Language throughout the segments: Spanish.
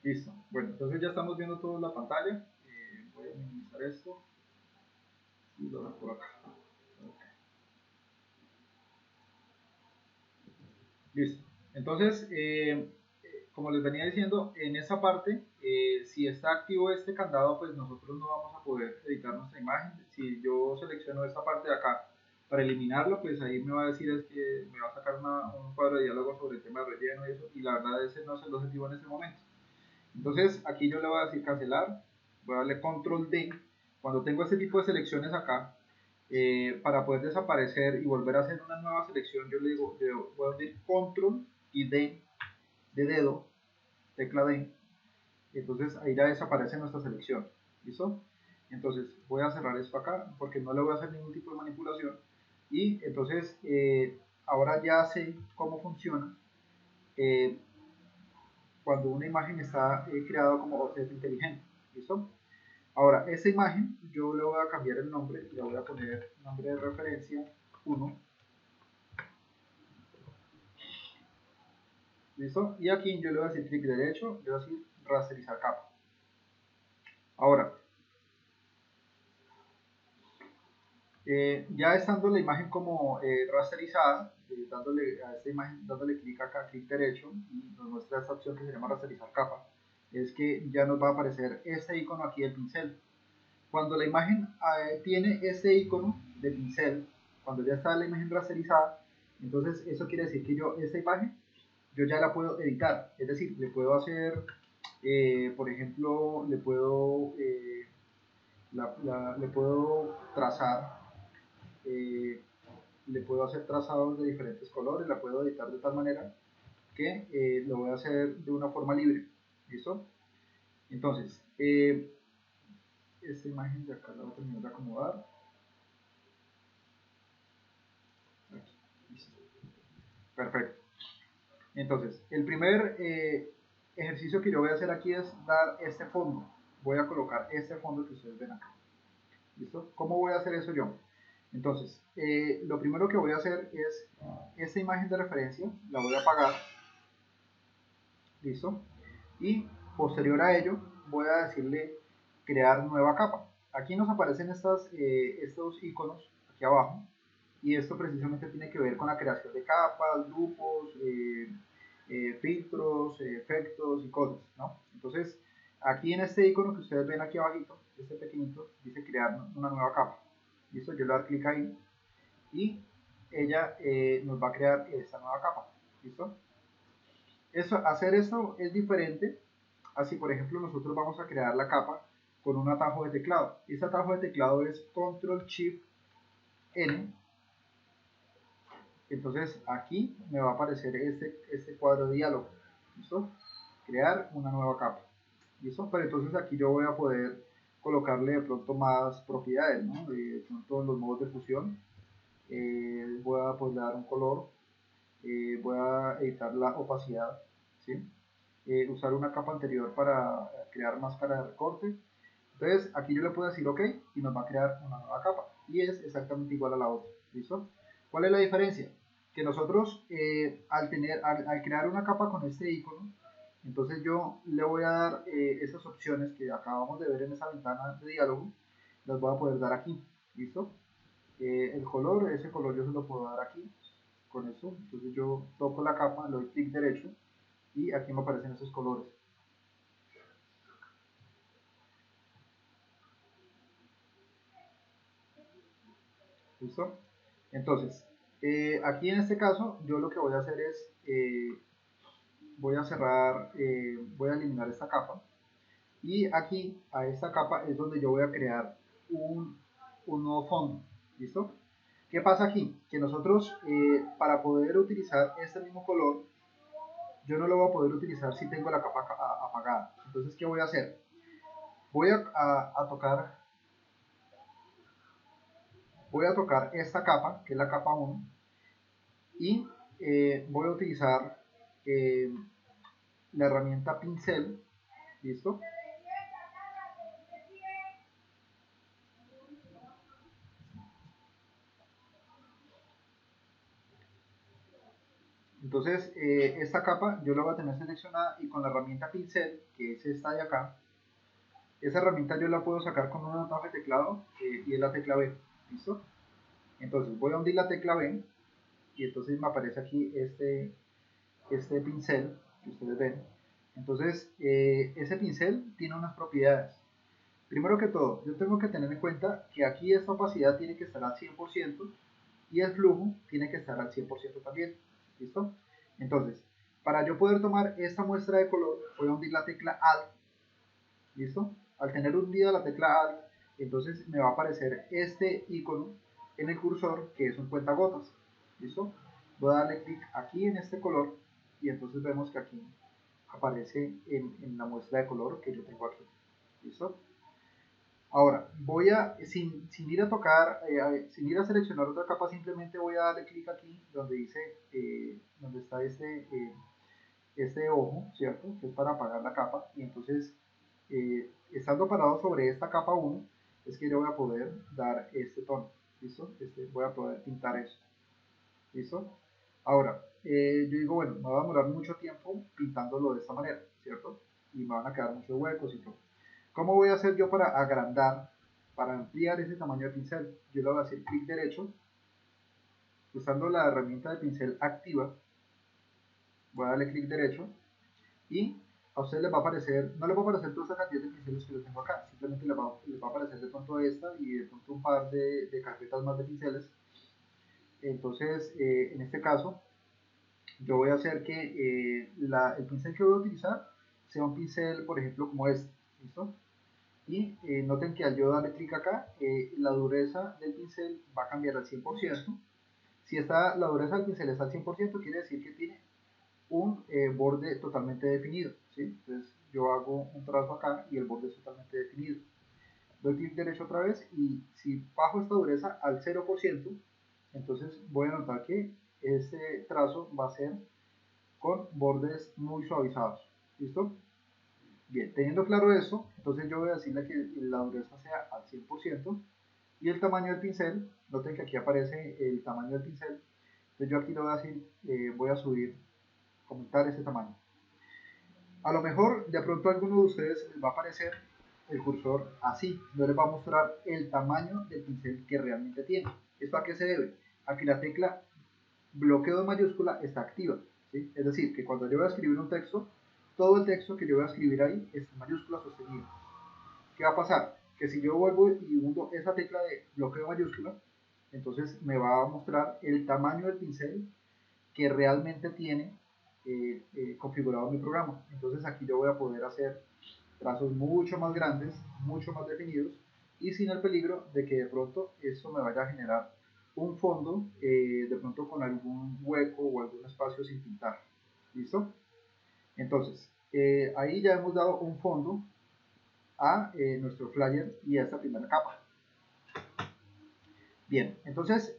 Listo. Bueno, entonces ya estamos viendo toda la pantalla. Voy a minimizar esto y lo dejo por acá. Okay. Listo. Entonces, como les venía diciendo, en esa parte, si está activo este candado, pues nosotros no vamos a poder editar nuestra imagen. Si yo selecciono esta parte de acá para eliminarlo, pues ahí me va a decir es que me va a sacar un cuadro de diálogo sobre el tema de relleno y eso, y la verdad ese no es el objetivo en este momento. Entonces aquí yo le voy a decir cancelar, voy a darle control D. Cuando tengo este tipo de selecciones acá, para poder desaparecer y volver a hacer una nueva selección, yo le digo, voy a decir control y D de dedo, tecla D, entonces ahí ya desaparece nuestra selección, ¿listo? Entonces voy a cerrar esto acá porque no le voy a hacer ningún tipo de manipulación y entonces ahora ya sé cómo funciona cuando una imagen está creada como objeto inteligente, ¿listo? Ahora, esta imagen yo le voy a cambiar el nombre, le voy a poner nombre de referencia 1, ¿listo? Y aquí yo le voy a decir clic derecho, le voy a decir rasterizar capa. Ahora, ya estando la imagen como rasterizada, dándole a esta imagen, dándole clic acá, clic derecho, y nos muestra esta opción que se llama rasterizar capa, es que ya nos va a aparecer este icono aquí del pincel. Cuando la imagen tiene este icono de pincel, cuando ya está la imagen rasterizada, entonces eso quiere decir que yo esta imagen yo ya la puedo editar, es decir, le puedo hacer, por ejemplo, le puedo trazar, eh, le puedo hacer trazados de diferentes colores, la puedo editar de tal manera que lo voy a hacer de una forma libre, ¿listo? Entonces, esta imagen de acá la voy a terminar de acomodar. Aquí, listo. Perfecto. Entonces, el primer ejercicio que yo voy a hacer aquí es dar este fondo. Voy a colocar este fondo que ustedes ven acá. ¿Listo? ¿Cómo voy a hacer eso yo? Entonces, lo primero que voy a hacer es esta imagen de referencia, la voy a apagar. ¿Listo? Y posterior a ello, voy a decirle crear nueva capa. Aquí nos aparecen estos iconos aquí abajo. Y esto precisamente tiene que ver con la creación de capas, grupos, filtros, efectos y cosas, ¿no? Entonces, aquí en este icono que ustedes ven aquí abajito, este pequeñito, dice crear una nueva capa. ¿Listo? Yo le doy clic ahí y ella nos va a crear esta nueva capa. ¿Listo? Hacer esto es diferente así, por ejemplo, nosotros vamos a crear la capa con un atajo de teclado. Este atajo de teclado es Control Shift N. Entonces aquí me va a aparecer este cuadro de diálogo. ¿Listo? Crear una nueva capa. ¿Listo? Pero entonces aquí yo voy a poder colocarle de pronto más propiedades, ¿no? De pronto en los modos de fusión. Voy a pues, dar un color. Voy a editar la opacidad. ¿Sí? Usar una capa anterior para crear máscara de recorte. Entonces aquí yo le puedo decir OK y nos va a crear una nueva capa y es exactamente igual a la otra. ¿Listo? ¿Cuál es la diferencia? Que nosotros al crear una capa con este icono, entonces yo le voy a dar esas opciones que acabamos de ver en esa ventana de diálogo, las voy a poder dar aquí. ¿Listo? El color, ese color yo se lo puedo dar aquí con eso. Entonces yo toco la capa, le doy clic derecho y aquí me aparecen esos colores. ¿Listo? Entonces, aquí en este caso, yo lo que voy a hacer es, voy a cerrar, voy a eliminar esta capa. Y aquí, a esta capa, es donde yo voy a crear un nuevo fondo. ¿Listo? ¿Qué pasa aquí? Que nosotros, para poder utilizar este mismo color, yo no lo voy a poder utilizar si tengo la capa apagada. Entonces, ¿qué voy a hacer? Voy voy a tocar esta capa, que es la capa 1, y voy a utilizar la herramienta pincel. ¿Listo? Entonces, esta capa yo la voy a tener seleccionada y con la herramienta pincel, que es esta de acá, esa herramienta yo la puedo sacar con un atajo de teclado y es la tecla B. ¿Listo? Entonces voy a hundir la tecla B y entonces me aparece aquí este pincel que ustedes ven. Entonces, ese pincel tiene unas propiedades. Primero que todo, yo tengo que tener en cuenta que aquí esta opacidad tiene que estar al 100% y el flujo tiene que estar al 100% también. ¿Listo? Entonces, para yo poder tomar esta muestra de color, voy a hundir la tecla Alt. ¿Listo? Al tener hundida la tecla Alt, entonces me va a aparecer este icono en el cursor que es un cuentagotas. ¿Listo? Voy a darle clic aquí en este color y entonces vemos que aquí aparece en la muestra de color que yo tengo aquí. ¿Listo? Ahora, voy a, sin ir a tocar, sin ir a seleccionar otra capa, simplemente voy a darle clic aquí donde dice, donde está este ojo, ¿cierto? Que es para apagar la capa. Y entonces, estando parado sobre esta capa 1, es que yo voy a poder dar este tono. ¿Listo? Voy a poder pintar eso. ¿Listo? Ahora, yo digo, bueno, me va a demorar mucho tiempo pintándolo de esta manera, ¿cierto? Y me van a quedar muchos huecos y todo. ¿Cómo voy a hacer yo para agrandar, para ampliar ese tamaño de pincel? Yo le voy a hacer clic derecho, usando la herramienta de pincel activa, voy a darle clic derecho y a ustedes les va a aparecer, no les va a aparecer toda esa cantidad de pinceles que yo tengo acá, simplemente les va a aparecer de pronto esta y de pronto un par de carpetas más de pinceles. Entonces, en este caso, yo voy a hacer que el pincel que voy a utilizar sea un pincel, por ejemplo, como este, ¿listo? Y noten que al yo darle clic acá, la dureza del pincel va a cambiar al 100%. Si la dureza del pincel está al 100%, quiere decir que tiene un borde totalmente definido, ¿sí? Entonces yo hago un trazo acá y el borde es totalmente definido. Doy clic derecho otra vez y si bajo esta dureza al 0%, entonces voy a notar que este trazo va a ser con bordes muy suavizados. ¿Listo? Bien, teniendo claro eso, entonces yo voy a decirle que la dureza sea al 100% y el tamaño del pincel, noten que aquí aparece el tamaño del pincel, entonces yo aquí lo voy a decir, voy a subir, aumentar ese tamaño. A lo mejor de pronto a alguno de ustedes les va a aparecer el cursor así, no les va a mostrar el tamaño del pincel que realmente tiene. ¿Esto a qué se debe? A que la tecla bloqueo de mayúscula está activa, ¿sí? Es decir, que cuando yo voy a escribir un texto, todo el texto que yo voy a escribir ahí es en mayúscula sostenida. ¿Qué va a pasar? Que si yo vuelvo y hundo esa tecla de bloqueo de mayúscula, entonces me va a mostrar el tamaño del pincel que realmente tiene configurado mi programa. Entonces aquí yo voy a poder hacer trazos mucho más grandes, mucho más definidos y sin el peligro de que de pronto eso me vaya a generar un fondo de pronto con algún hueco o algún espacio sin pintar. ¿Listo? Entonces, ahí ya hemos dado un fondo a nuestro flyer y a esta primera capa. Bien, entonces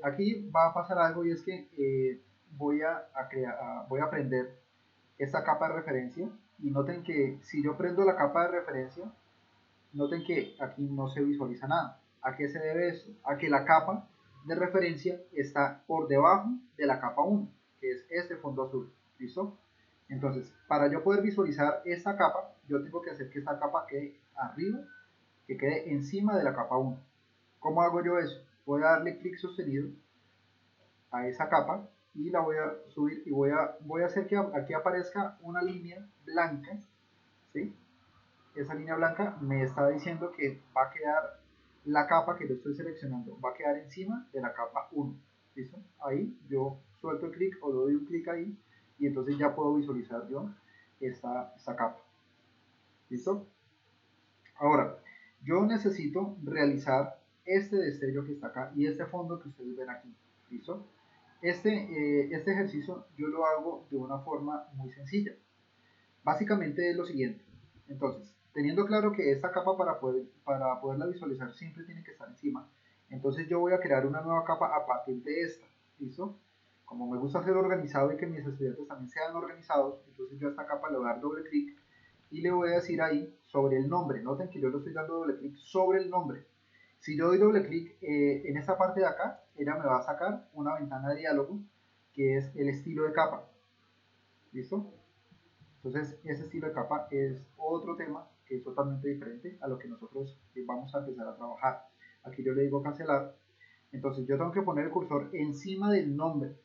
aquí va a pasar algo y es que voy a prender esta capa de referencia y noten que si yo prendo la capa de referencia, noten que aquí no se visualiza nada. ¿A qué se debe eso? A que la capa de referencia está por debajo de la capa 1, que es este fondo azul. ¿Listo? Entonces, para yo poder visualizar esta capa, yo tengo que hacer que esta capa quede arriba, que quede encima de la capa 1. ¿Cómo hago yo eso? Voy a darle clic sostenido a esa capa y la voy a subir y voy a hacer que aquí aparezca una línea blanca, ¿sí? Esa línea blanca me está diciendo que va a quedar la capa que yo estoy seleccionando, va a quedar encima de la capa 1, ¿listo? Ahí yo suelto el clic o doy un clic ahí y entonces ya puedo visualizar yo esta capa, ¿listo? Ahora, yo necesito realizar este destello que está acá y este fondo que ustedes ven aquí, ¿listo? Este ejercicio yo lo hago de una forma muy sencilla. Básicamente es lo siguiente. Entonces, teniendo claro que esta capa para poderla visualizar siempre tiene que estar encima, entonces yo voy a crear una nueva capa a partir de esta, ¿listo? Como me gusta ser organizado y que mis estudiantes también sean organizados, entonces yo a esta capa le voy a dar doble clic y le voy a decir ahí sobre el nombre. Noten que yo le estoy dando doble clic sobre el nombre. Si yo doy doble clic en esta parte de acá, ella me va a sacar una ventana de diálogo que es el estilo de capa. ¿Listo? Entonces, ese estilo de capa es otro tema que es totalmente diferente a lo que nosotros vamos a empezar a trabajar. Aquí yo le digo cancelar. Entonces, yo tengo que poner el cursor encima del nombre.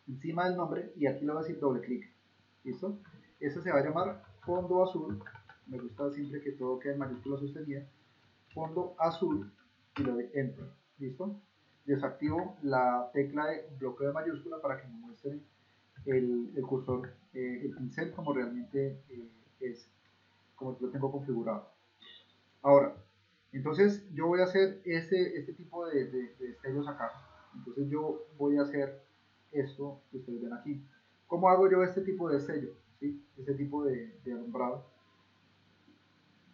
Encima del nombre, y aquí le voy a decir doble clic. ¿Listo? Este se va a llamar fondo azul. Me gusta siempre que todo quede en mayúscula sostenida. Fondo azul, y le doy enter. ¿Listo? Desactivo la tecla de bloqueo de mayúscula para que me muestre el cursor, el pincel como realmente es, como lo tengo configurado. Ahora, entonces yo voy a hacer este tipo de destellos acá. Entonces yo voy a hacer esto que ustedes ven aquí. ¿Cómo hago yo este tipo de destello? ¿Sí? Este tipo de alumbrado.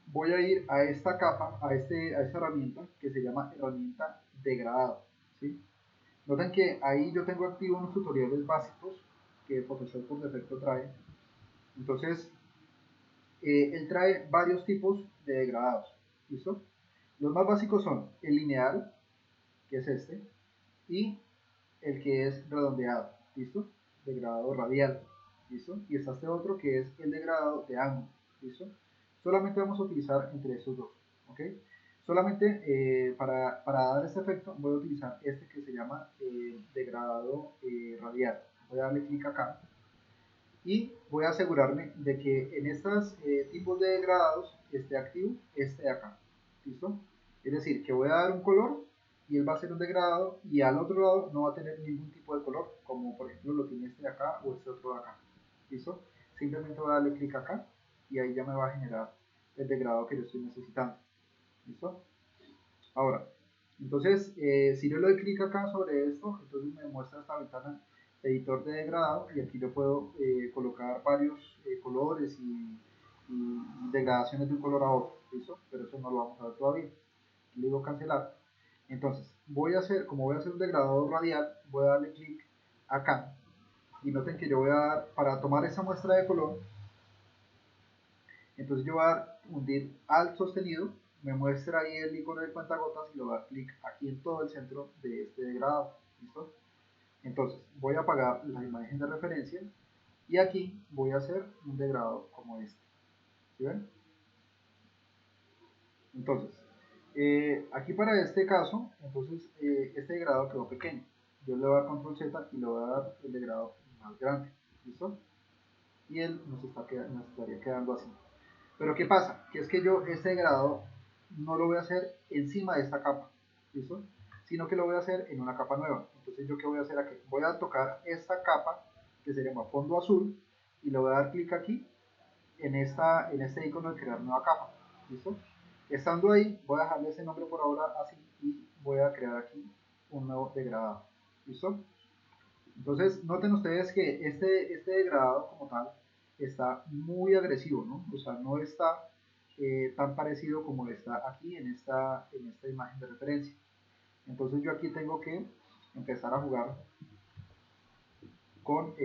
Voy a ir a esta capa, a esta herramienta que se llama herramienta degradado. ¿Sí? Noten que ahí yo tengo activo unos tutoriales básicos que Photoshop por defecto trae. Entonces, él trae varios tipos de degradados. ¿Listo? Los más básicos son el lineal, que es este, y el que es redondeado. ¿Listo? Degradado radial. ¿Listo? Y está este otro que es el degradado de ángulo. ¿Listo? Solamente vamos a utilizar entre estos dos. ¿Ok? Solamente para dar este efecto voy a utilizar este que se llama degradado radial. Voy a darle clic acá y voy a asegurarme de que en estos tipos de degradados esté activo este de acá. ¿Listo? Es decir, que voy a dar un color y él va a ser un degradado y al otro lado no va a tener ningún tipo de color, como por ejemplo lo tiene este de acá o este otro de acá. ¿Listo? Simplemente voy a darle clic acá y ahí ya me va a generar el degradado que yo estoy necesitando. ¿Listo? Ahora, entonces, si yo le doy clic acá sobre esto, entonces me muestra esta ventana editor de degradado y aquí yo puedo colocar varios colores y degradaciones de un color a otro, ¿listo? Pero eso no lo vamos a ver todavía. Le digo cancelar. Entonces, voy a hacer, como voy a hacer un degradado radial, voy a darle clic acá y noten que yo voy a dar, para tomar esa muestra de color, entonces yo voy a dar hundir alt sostenido, me muestra ahí el icono de cuentagotas y le voy a dar clic aquí en todo el centro de este degradado. ¿Listo? Entonces voy a apagar la imagen de referencia y aquí voy a hacer un degradado como este. ¿Sí ven? Entonces, aquí para este caso, entonces este degradado quedó pequeño. Yo le voy a dar control Z y le voy a dar el degradado más grande. ¿Listo? Y él nos estaría quedando así. Pero ¿qué pasa? Que es que yo este degradado no lo voy a hacer encima de esta capa, ¿listo? Sino que lo voy a hacer en una capa nueva. Entonces yo qué voy a hacer aquí? Voy a tocar esta capa que se llama fondo azul y le voy a dar clic aquí en este icono de crear nueva capa, ¿listo? Estando ahí voy a dejarle ese nombre por ahora así y voy a crear aquí un nuevo degradado, ¿listo? Entonces, noten ustedes que este degradado como tal está muy agresivo, ¿no? O sea, no está tan parecido como está aquí en esta imagen de referencia. Entonces yo aquí tengo que empezar a jugar con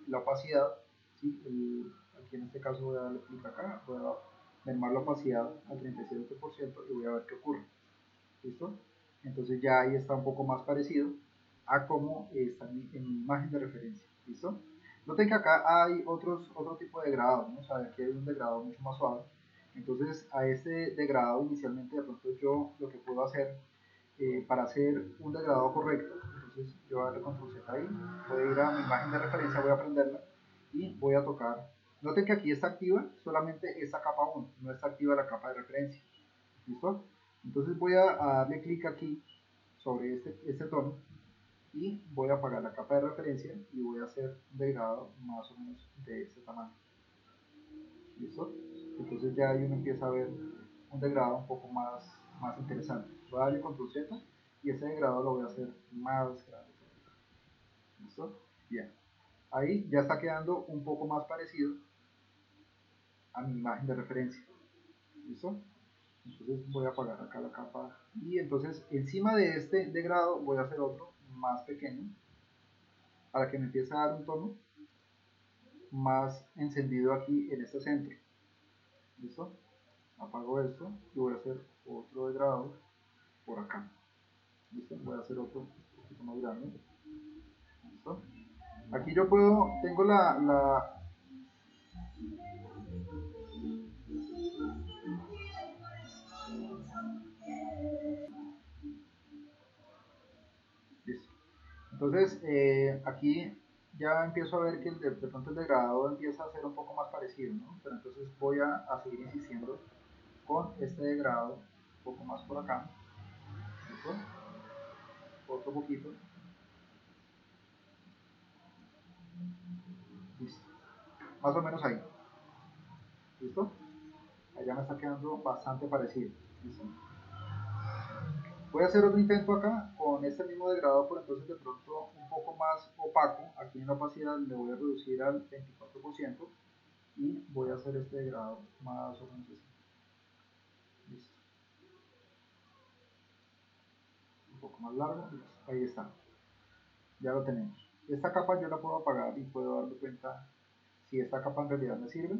la opacidad, ¿sí? Aquí en este caso voy a darle clic acá, voy a mermar la opacidad al 37% y voy a ver qué ocurre. ¿Listo? Entonces ya ahí está un poco más parecido a cómo está en mi imagen de referencia. ¿Listo? Noten que acá hay otro tipo de degradados, ¿no? O sea, aquí hay un degradado mucho más suave. Entonces a este degradado inicialmente de pronto yo lo que puedo hacer para hacer un degradado correcto, entonces yo voy a darle control Z ahí, voy a ir a mi imagen de referencia, voy a prenderla y voy a tocar. Noten que aquí está activa solamente esta capa 1, no está activa la capa de referencia. ¿Listo? Entonces voy a darle clic aquí sobre este tono y voy a apagar la capa de referencia y voy a hacer un degradado más o menos de este tamaño. ¿Listo? Entonces ya ahí uno empieza a ver un degradado un poco más interesante. Voy a darle control Z y ese degradado lo voy a hacer más grande. ¿Listo? Bien. Ahí ya está quedando un poco más parecido a mi imagen de referencia. ¿Listo? Entonces voy a apagar acá la capa y entonces encima de este degradado voy a hacer otro más pequeño para que me empiece a dar un tono más encendido aquí en este centro. ¿Listo? Apago esto y voy a hacer otro degradado por acá. ¿Listo? Voy a hacer otro un poquito más grande. ¿Listo? ¿Listo? Aquí yo tengo listo. Entonces, aquí ya empiezo a ver que de pronto el degradado empieza a ser un poco más parecido, ¿no? Pero entonces voy a seguir insistiendo con este degradado un poco más por acá. ¿Listo? Otro poquito. Listo. Más o menos ahí. ¿Listo? Allá me está quedando bastante parecido. ¿Listo? Voy a hacer otro intento acá con este mismo degradado, por entonces de pronto un poco más opaco. Aquí en la opacidad le voy a reducir al 24% y voy a hacer este degradado más o menos así. Listo. Un poco más largo. Listo. Ahí está. Ya lo tenemos. Esta capa yo la puedo apagar y puedo darme cuenta si esta capa en realidad me sirve.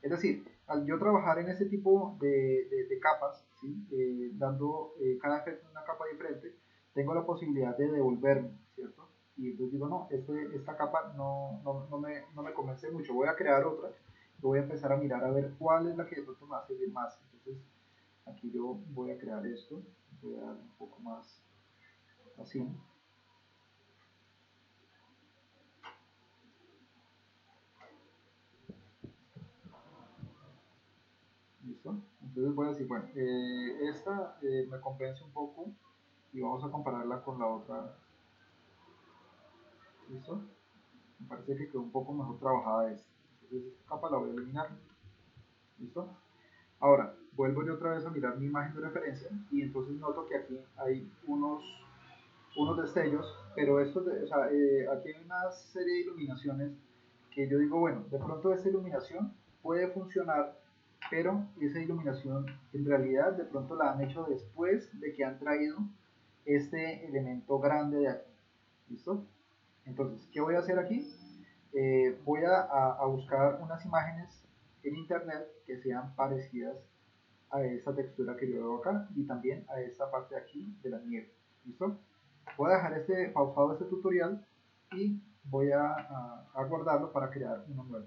Es decir, al yo trabajar en este tipo de capas, ¿sí? Dando cada efecto en una capa diferente, tengo la posibilidad de devolverme, ¿cierto? Y entonces digo, no, esta capa no me convence mucho, voy a crear otra y voy a empezar a mirar a ver cuál es la que de pronto me va a servir más. Entonces, aquí yo voy a crear esto, voy a dar un poco más así. ¿Listo? Entonces voy a decir, bueno, esta me convence un poco y vamos a compararla con la otra. ¿Listo? Me parece que quedó un poco mejor trabajada esta. Entonces esta capa la voy a eliminar. ¿Listo? Ahora, vuelvo yo otra vez a mirar mi imagen de referencia y entonces noto que aquí hay unos destellos, pero estos o sea, aquí hay una serie de iluminaciones que yo digo, bueno, de pronto esta iluminación puede funcionar, pero esa iluminación en realidad de pronto la han hecho después de que han traído este elemento grande de aquí. ¿Listo? Entonces, ¿qué voy a hacer aquí? Voy a buscar unas imágenes en internet que sean parecidas a esta textura que yo veo acá y también a esta parte de aquí de la nieve. ¿Listo? Voy a dejar pausado este tutorial y voy a guardarlo para crear uno nuevo.